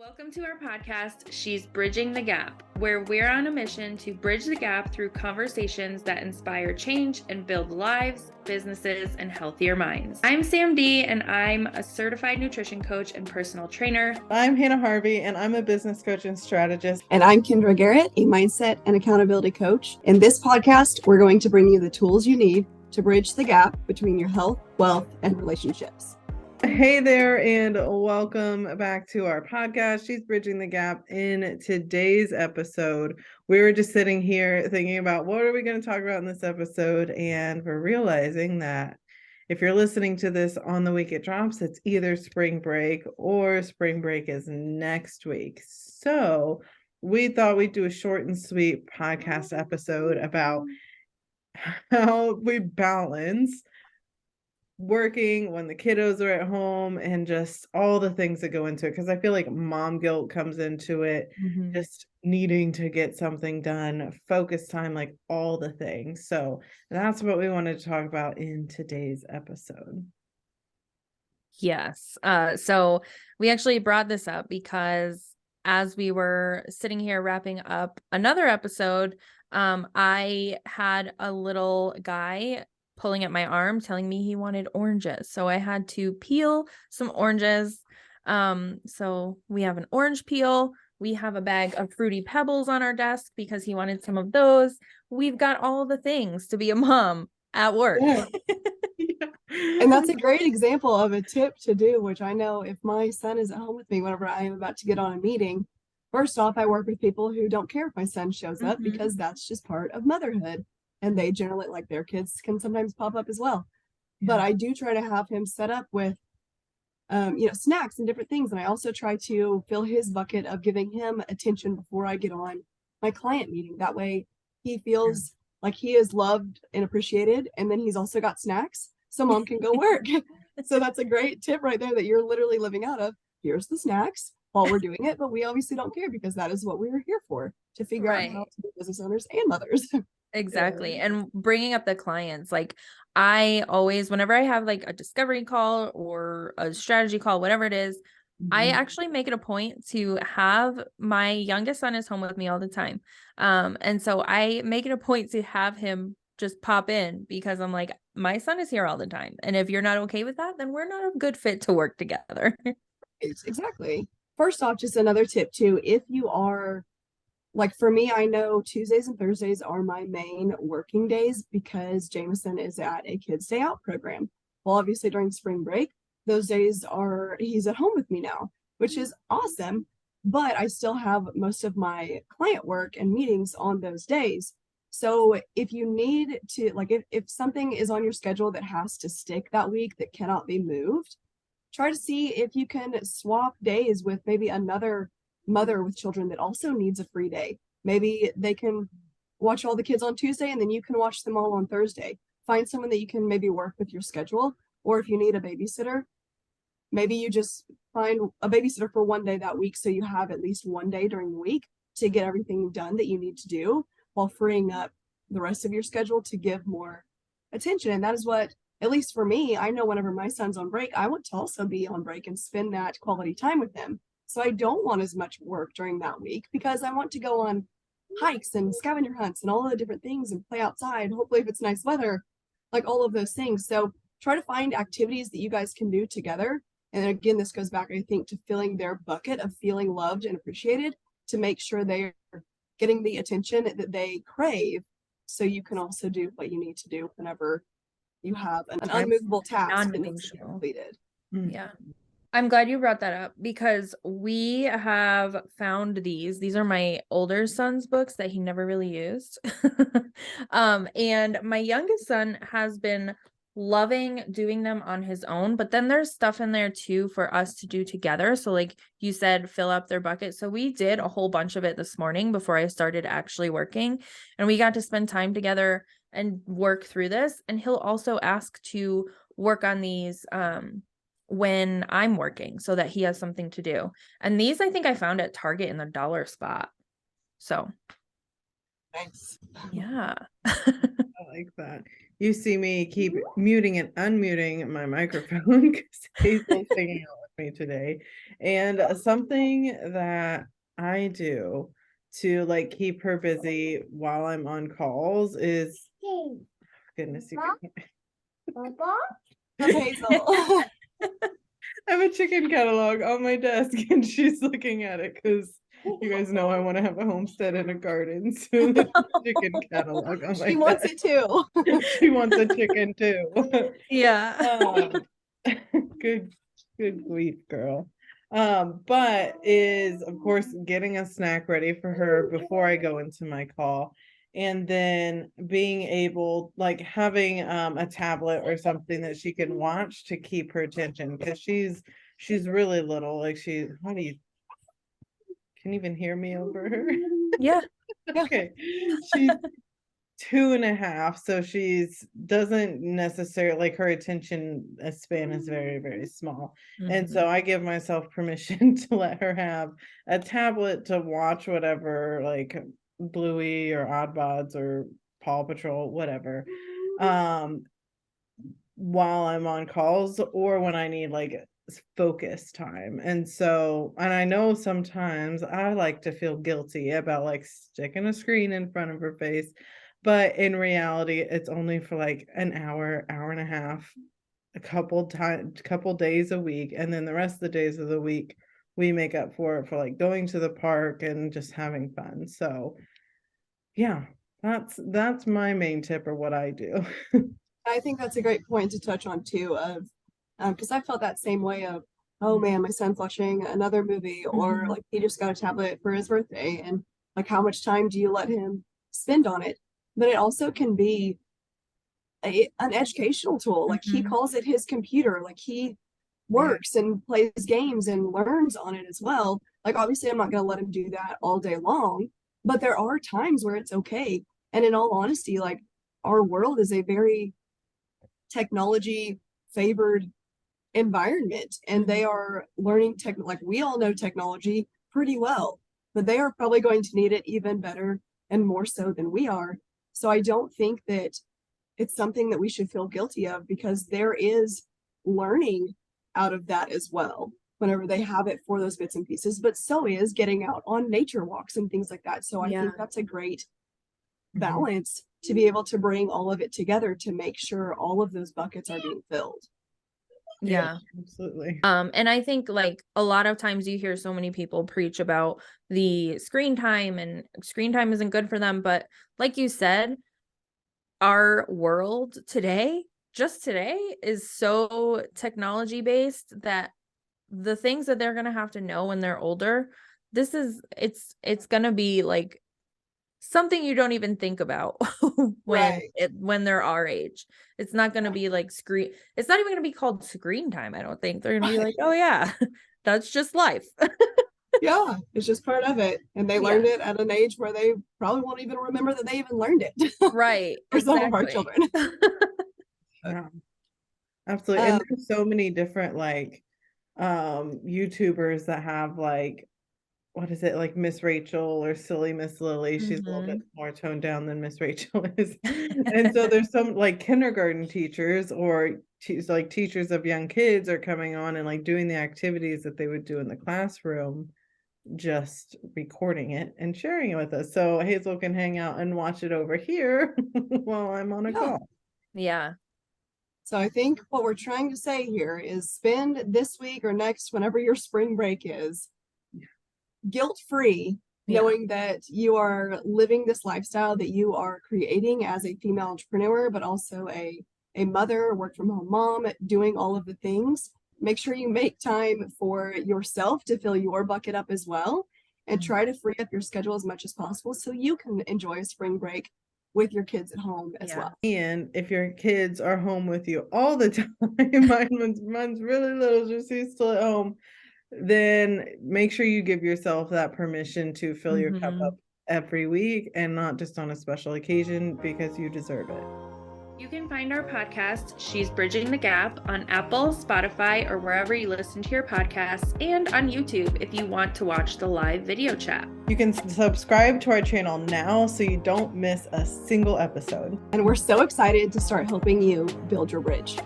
Welcome to our podcast, She's Bridging the Gap, where we're on a mission to bridge the gap through conversations that inspire change and build lives, businesses, and healthier minds. I'm Sam D, and I'm a certified nutrition coach and personal trainer. I'm Hanah Harvey, and I'm a business coach and strategist. And I'm Kendra Garrett, a mindset and accountability coach. In this podcast, we're going to bring you the tools you need to bridge the gap between your health, wealth, and relationships. Hey there, and welcome back to our podcast, She's Bridging the Gap. In today's episode, we were just sitting here thinking about what are we going to talk about in this episode, and we're realizing that if you're listening to this on the week it drops, it's either spring break or spring break is next week. So we thought we'd do a short and sweet podcast episode about how we balance working when the kiddos are at home and just all the things that go into it, because I feel like mom guilt comes into it, just needing to get something done, focus time, like all the things. So that's what we wanted to talk about in today's episode. Yes. So we actually brought this up because as we were sitting here wrapping up another episode, I had a little guy pulling at my arm telling me he wanted oranges. So I had to peel some oranges. So we have an orange peel. We have a bag of Fruity Pebbles on our desk because he wanted some of those. We've got all the things to be a mom at work. Yeah. And that's a great example of a tip to do, which I know if my son is at home with me whenever I am about to get on a meeting, first off, I work with people who don't care if my son shows up because that's just part of motherhood. And they generally, like, their kids can sometimes pop up as well. But I do try to have him set up with, snacks and different things. And I also try to fill his bucket of giving him attention before I get on my client meeting. That way he feels like he is loved and appreciated. And then he's also got snacks so mom can go work. So that's a great tip right there that you're literally living out of. Here's the snacks while we're doing it. But we obviously don't care because that is what we were here for, to figure out how to be business owners and mothers. Exactly. And bringing up the clients, like I always, whenever I have like a discovery call or a strategy call, whatever it is, I actually make it a point to have my youngest son is home with me all the time. And so I make it a point to have him just pop in because I'm like, my son is here all the time. And if you're not okay with that, then we're not a good fit to work together. Exactly. First off, just another tip too, if you are, like for me, I know Tuesdays and Thursdays are my main working days because Jameson is at a Kids Day Out program. Well, obviously during spring break, those days he's at home with me now, which is awesome. But I still have most of my client work and meetings on those days. So if you need to, like if something is on your schedule that has to stick that week that cannot be moved, try to see if you can swap days with maybe another mother with children that also needs a free day. Maybe they can watch all the kids on Tuesday and then you can watch them all on Thursday. Find someone that you can maybe work with your schedule, or if you need a babysitter, maybe you just find a babysitter for one day that week so you have at least one day during the week to get everything done that you need to do while freeing up the rest of your schedule to give more attention. And that is what, at least for me, I know whenever my son's on break, I want to also be on break and spend that quality time with him. So I don't want as much work during that week because I want to go on hikes and scavenger hunts and all the different things and play outside. Hopefully if it's nice weather, like all of those things. So try to find activities that you guys can do together. And again, this goes back, I think, to filling their bucket of feeling loved and appreciated to make sure they're getting the attention that they crave. So you can also do what you need to do whenever you have an unmovable task that needs to be completed. Yeah. I'm glad you brought that up because we have found these are my older son's books that he never really used. And my youngest son has been loving doing them on his own, but then there's stuff in there too for us to do together. So like you said, fill up their bucket. So we did a whole bunch of it this morning before I started actually working, and we got to spend time together and work through this. And he'll also ask to work on these, when I'm working so that he has something to do. And these I think I found at Target in the dollar spot. So nice. Yeah. I like that. You see me keep muting and unmuting my microphone because he's singing all me today. And something that I do to like keep her busy while I'm on calls is, goodness, you can... Hazel. I have a chicken catalog on my desk and she's looking at it because you guys know I want to have a homestead and a garden. So there's a chicken catalog on my She wants desk. it too. She wants a chicken too. Yeah. Good grief, girl. But is of course getting a snack ready for her before I go into my call. And then being able, like having a tablet or something that she can watch to keep her attention, because she's really little. Like how do you can even hear me over her? Yeah. Okay. She's 2.5, so she's doesn't necessarily like her attention span is very, very small. And so I give myself permission to let her have a tablet to watch whatever, like Bluey or Oddbods or Paw Patrol, whatever, while I'm on calls or when I need like focus time. And I know sometimes I like to feel guilty about like sticking a screen in front of her face, but in reality it's only for like an hour and a half, a couple days a week, and then the rest of the days of the week we make up for it for like going to the park and just having fun. So yeah, that's my main tip, or what I do. I think that's a great point to touch on too, of because I felt that same way of, oh man, my son's watching another movie, or like he just got a tablet for his birthday, and like how much time do you let him spend on it? But it also can be an educational tool. Like he calls it his computer, like he works and plays games and learns on it as well. Like obviously I'm not going to let him do that all day long, but there are times where it's okay. And in all honesty, like our world is a very technology favored environment, and they are learning like we all know technology pretty well, but they are probably going to need it even better and more so than we are. So I don't think that it's something that we should feel guilty of, because there is learning out of that as well whenever they have it for those bits and pieces, but so is getting out on nature walks and things like that. So I think that's a great balance to be able to bring all of it together to make sure all of those buckets are being filled. Yeah, absolutely. And I think like a lot of times you hear so many people preach about the screen time, and screen time isn't good for them. But like you said, our world today, just today, is so technology based that the things that they're going to have to know when they're older, it's going to be like something you don't even think about when they're our age. It's not going to be like it's not even going to be called screen time. I don't think they're going to be like, oh yeah, that's just life. Yeah, it's just part of it, and they learned it at an age where they probably won't even remember that they even learned it. Right. For some of our children. Yeah, absolutely. And there's so many different like YouTubers that have like, what is it, like Miss Rachel or Silly Miss Lily. She's a little bit more toned down than Miss Rachel is. And so there's some like kindergarten teachers or like teachers of young kids are coming on and like doing the activities that they would do in the classroom, just recording it and sharing it with us. So Hazel can hang out and watch it over here while I'm on a call. Yeah. So I think what we're trying to say here is spend this week or next, whenever your spring break is, guilt-free, knowing that you are living this lifestyle that you are creating as a female entrepreneur, but also a mother, work from home mom, doing all of the things. Make sure you make time for yourself to fill your bucket up as well, and try to free up your schedule as much as possible so you can enjoy a spring break with your kids at home as well. And if your kids are home with you all the time, mine's really little, just he's still at home, then make sure you give yourself that permission to fill your cup up every week and not just on a special occasion, because you deserve it. You can find our podcast, She's Bridging the Gap, on Apple, Spotify, or wherever you listen to your podcasts, and on YouTube if you want to watch the live video chat. You can subscribe to our channel now so you don't miss a single episode. And we're so excited to start helping you build your bridge.